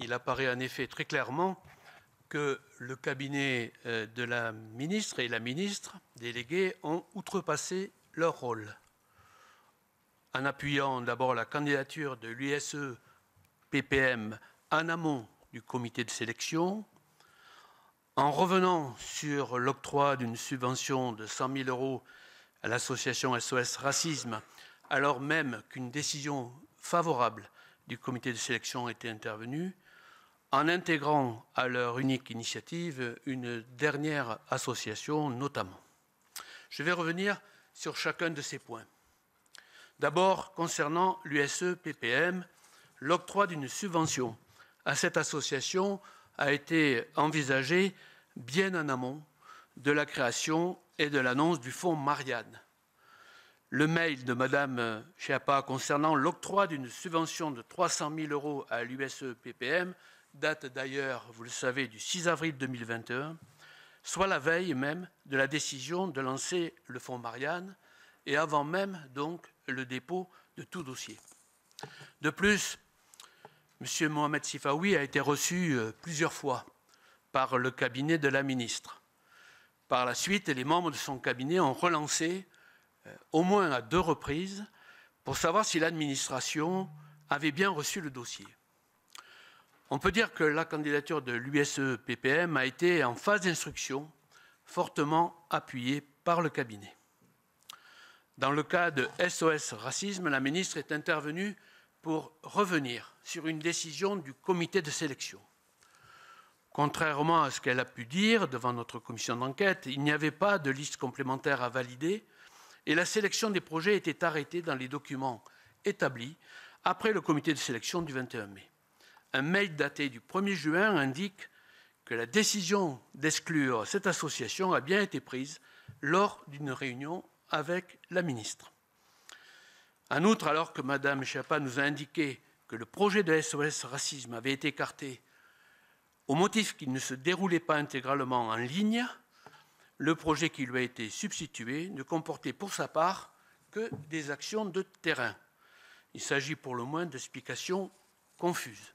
Il apparaît en effet très clairement que le cabinet de la ministre et la ministre déléguée ont outrepassé leur rôle. En appuyant d'abord la candidature de l'USE-PPM en amont du comité de sélection, en revenant sur l'octroi d'une subvention de 100 000 € à l'association SOS Racisme, alors même qu'une décision favorable du comité de sélection était intervenue, en intégrant à leur unique initiative une dernière association notamment. Je vais revenir sur chacun de ces points. D'abord, concernant l'USE-PPM, l'octroi d'une subvention à cette association a été envisagé bien en amont de la création et de l'annonce du fonds Marianne. Le mail de Mme Schiappa concernant l'octroi d'une subvention de 300 000 € à l'USE-PPM date d'ailleurs, vous le savez, du 6 avril 2021, soit la veille même de la décision de lancer le fonds Marianne et avant même donc le dépôt de tout dossier. De plus, M. Mohamed Sifaoui a été reçu plusieurs fois par le cabinet de la ministre. Par la suite, les membres de son cabinet ont relancé au moins à 2 reprises pour savoir si l'administration avait bien reçu le dossier. On peut dire que la candidature de l'USE-PPM a été en phase d'instruction, fortement appuyée par le cabinet. Dans le cas de SOS Racisme, la ministre est intervenue pour revenir sur une décision du comité de sélection. Contrairement à ce qu'elle a pu dire devant notre commission d'enquête, il n'y avait pas de liste complémentaire à valider et la sélection des projets était arrêtée dans les documents établis après le comité de sélection du 21 mai. Un mail daté du 1er juin indique que la décision d'exclure cette association a bien été prise lors d'une réunion avec la ministre. En outre, alors que Mme Schiappa nous a indiqué que le projet de SOS Racisme avait été écarté au motif qu'il ne se déroulait pas intégralement en ligne, le projet qui lui a été substitué ne comportait pour sa part que des actions de terrain. Il s'agit pour le moins d'explications confuses.